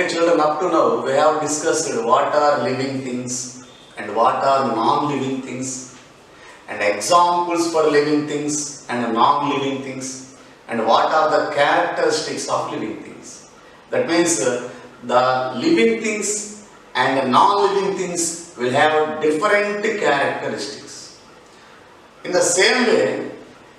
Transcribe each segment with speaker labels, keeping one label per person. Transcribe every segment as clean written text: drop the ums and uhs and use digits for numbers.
Speaker 1: Children, up to now, we have discussed what are living things and what are non-living things, and examples for living things and non-living things, and what are the characteristics of living things. That means the living things and the non-living things will have different characteristics. In the same way,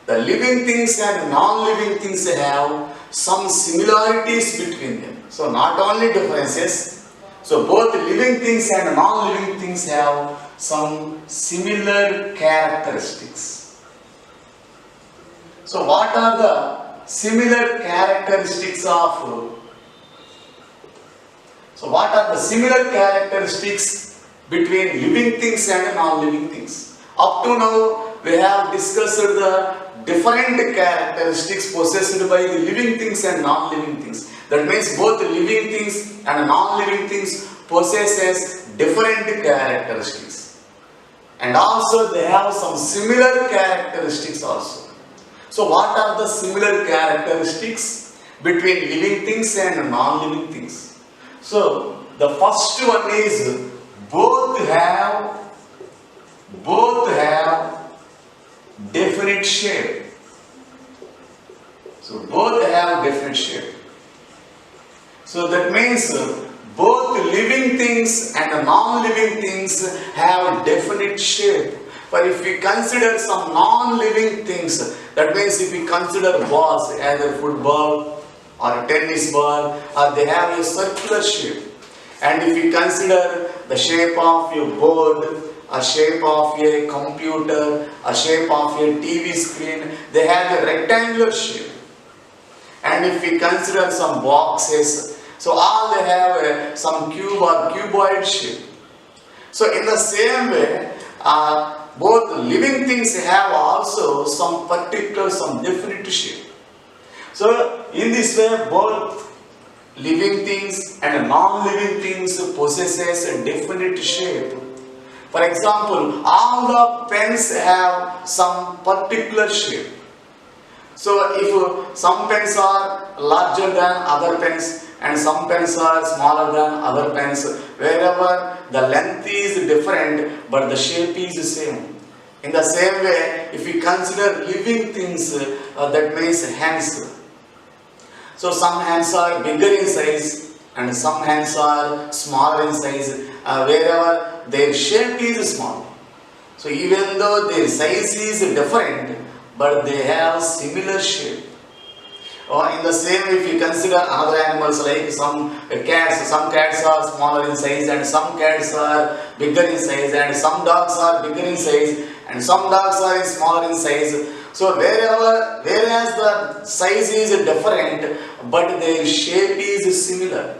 Speaker 1: the living things and non-living things have some similarities between them. So not only differences, so both living things and non-living things have some similar characteristics. So what are the similar characteristics between living things and non-living things? Up to now, we have discussed the different characteristics possessed by the living things and non-living things. That means both living things and non-living things possesses different characteristics. And also they have some similar characteristics also. So what are the similar characteristics between living things and non-living things? So the first one is both have definite shape. So both have definite shape. So that means both living things and non-living things have definite shape. But if we consider some non-living things, that means if we consider balls, either football or tennis ball, they have a circular shape. And if we consider the shape of your board, a shape of a computer, a shape of a TV screen, they have a rectangular shape. And if we consider some boxes, so all they have some cube or cuboid shape. So in the same way, both living things have also some definite shape. So in this way, both living things and non-living things possesses a definite shape. For example, all the pens have some particular shape. So if some pens are larger than other pens and some pens are smaller than other pens, wherever the length is different but the shape is the same. In the same way, if we consider living things, that means hands. So some hands are bigger in size and some hands are smaller in size, wherever their shape is small. So even though their size is different, but they have similar shape. Or in the same way, if you consider other animals like some cats are smaller in size and some cats are bigger in size and some dogs are bigger in size and some dogs are smaller in size. So whereas the size is different, but their shape is similar.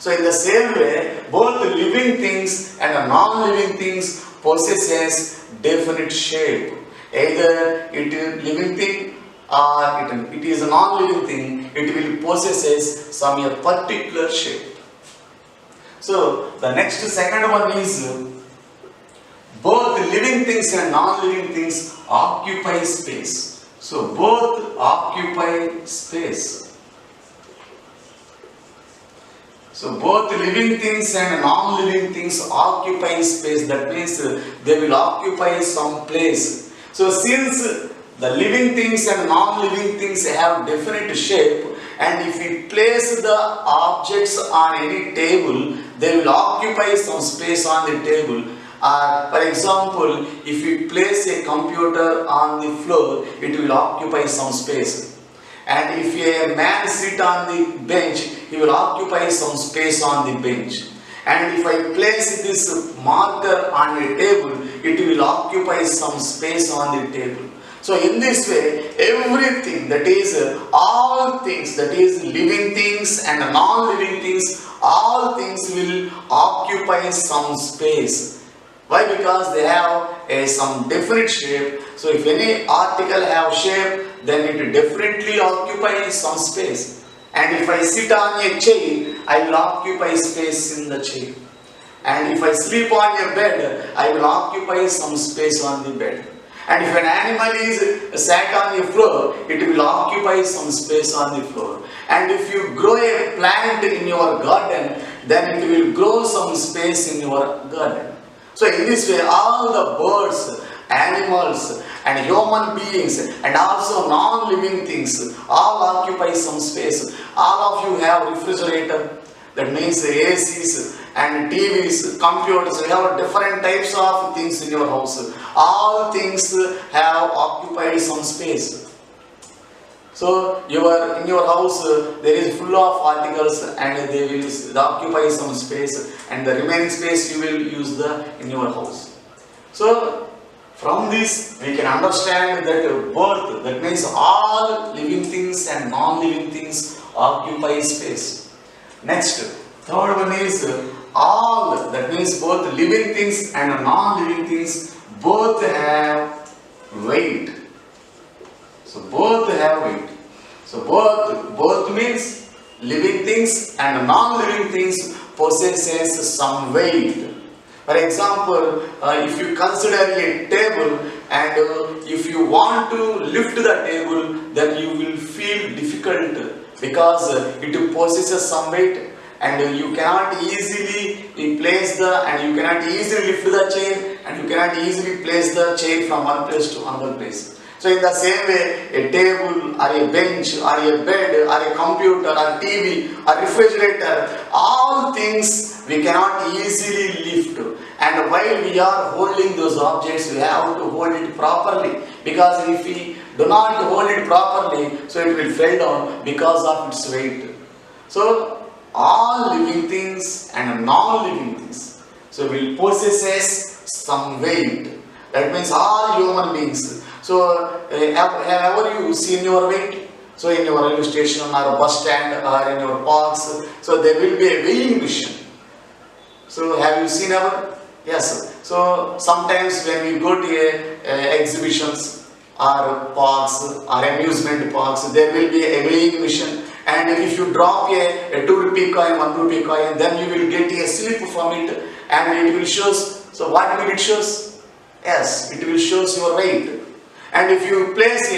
Speaker 1: So in the same way, both living things and non-living things possesses definite shape. Either it is living thing or it is a non-living thing, it will possesses some particular shape. So the second one is both living things and non-living things occupy space. So both occupy space. So both living things and non-living things occupy space. That means they will occupy some place. So since the living things and non-living things have different shape, and if we place the objects on any table, they will occupy some space on the table. For example, if we place a computer on the floor, it will occupy some space. And if a man sit on the bench, he will occupy some space on the bench. And if I place this marker on a table, it will occupy some space on the table. So in this way, everything, that is all things, that is living things and non-living things, all things will occupy some space. Why? Because they have some definite shape. So if any article have shape, then it will definitely occupy some space. And if I sit on a chair, I will occupy space in the chair. And if I sleep on a bed, I will occupy some space on the bed. And if an animal is sat on the floor, it will occupy some space on the floor. And if you grow a plant in your garden, then it will grow some space in your garden. So in this way, all the birds, animals and human beings and also non-living things all occupy some space. All of you have refrigerator, that means ACs and TVs, computers. You have different types of things in your house. All things have occupied some space. So in your house there is full of articles and they will occupy some space, and the remaining space you will use in your house. So from this we can understand that both, that means all living things and non-living things occupy space. Next, third one is all, that means both living things and non-living things both have weight. So both have weight. So both means living things and non-living things possesses some weight. For example, if you consider a table and if you want to lift the table, then you will feel difficult because it possesses some weight and you cannot easily place and you cannot easily lift the chair and you cannot easily place the chair from one place to another place. So in the same way, a table or a bench or a bed or a computer or TV or refrigerator, all things we cannot easily lift. And while we are holding those objects, we have to hold it properly, because if we do not hold it properly, so it will fall down because of its weight. So all living things and non-living things, so will possesses some weight. That means all human beings. So have ever you seen your weight? So in your railway station or bus stand or in your parks, so there will be a weighing machine. So have you seen ever? Yes. So sometimes when we go to exhibitions or parks or amusement parks, there will be a weighing machine. And if you drop a 2 rupee coin, 1 rupee coin, then you will get a slip from it and it will shows. So what will it shows? Yes, it will shows your weight. And if you place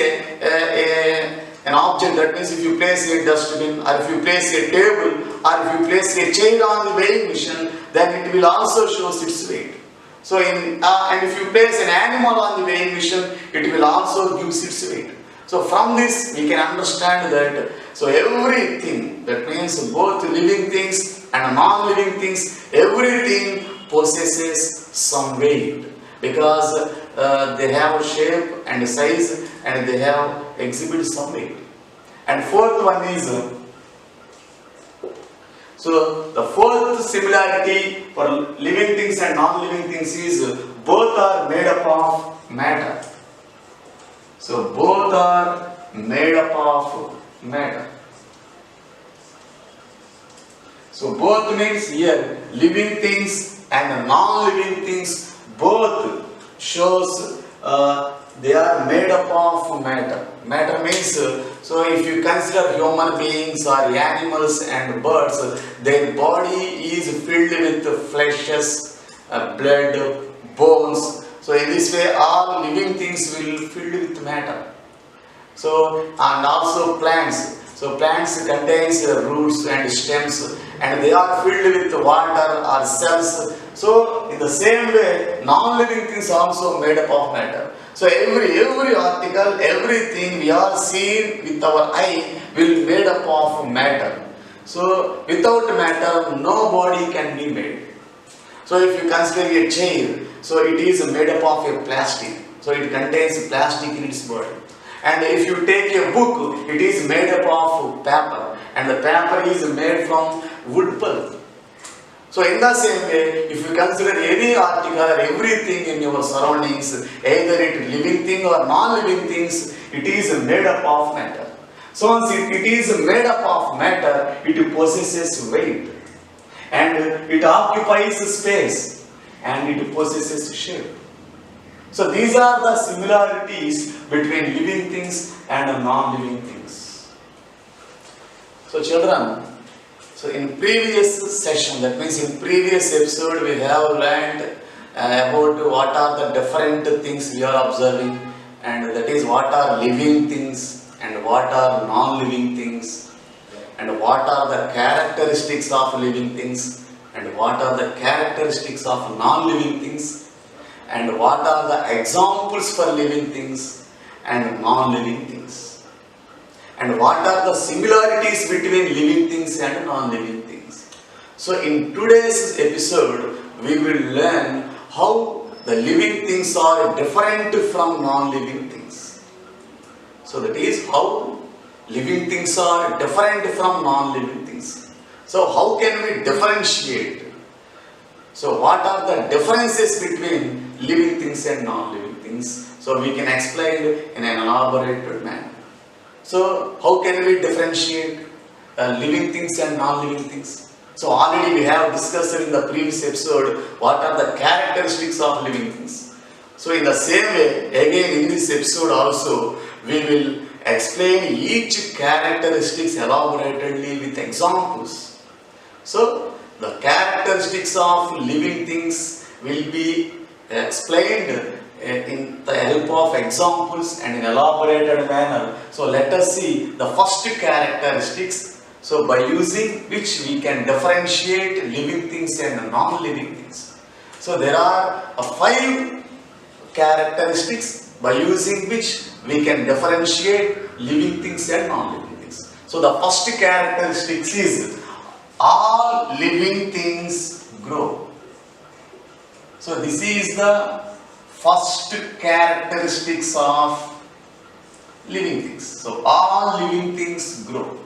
Speaker 1: an object, that means if you place a dustbin or if you place a table or if you place a chair on the weighing machine, then it will also shows its weight. So and if you place an animal on the weighing machine, it will also give its weight. So from this we can understand that so everything, that means both living things and non-living things, everything possesses some weight, because they have a shape and a size and they have exhibit some weight. And fourth one is, so the fourth similarity for living things and non-living things is both are made up of matter. So both are made up of matter. So both means here living things and non-living things both shows they are made up of matter. Matter means, so if you consider human beings or animals and birds, their body is filled with fleshes, blood, bones. So in this way all living things will filled with matter. So and also plants. So plants contains roots and stems and they are filled with water or cells. So in the same way, non-living things also made up of matter. So every article, everything we are seeing with our eye will made up of matter. So without matter, no body can be made. So if you consider a chair, so it is made up of a plastic. So it contains plastic in its body. And if you take a book, it is made up of paper, and the paper is made from wood pulp. So in the same way, if you consider any article or everything in your surroundings, either it living thing or non-living things, it is made up of matter. So once it is made up of matter, it possesses weight, and it occupies space, and it possesses shape. So these are the similarities between living things and non-living things. So children, so in previous session, that means in previous episode, we have learned about what are the different things we are observing, and that is what are living things and what are non-living things. and what are the characteristics of living things, and what are the characteristics of non-living things, and what are the examples for living things and non-living things, and what are the similarities between living things and non-living things. So in today's episode, we will learn how the living things are different from non-living things. So that is how living things are different from non-living things. So how can we differentiate? So what are the differences between living things and non-living things? So we can explain in an elaborated manner. So how can we differentiate living things and non-living things? So already we have discussed in the previous episode what are the characteristics of living things. So in the same way, again in this episode also, we will explain each characteristics elaboratedly with examples. So the characteristics of living things will be explained in the help of examples and in elaborated manner. So let us see the first characteristics. So by using which we can differentiate living things and non-living things. So there are 5 characteristics by using which we can differentiate living things and non-living things. So the first characteristic is all living things grow. So this is the first characteristics of living things. So all living things grow.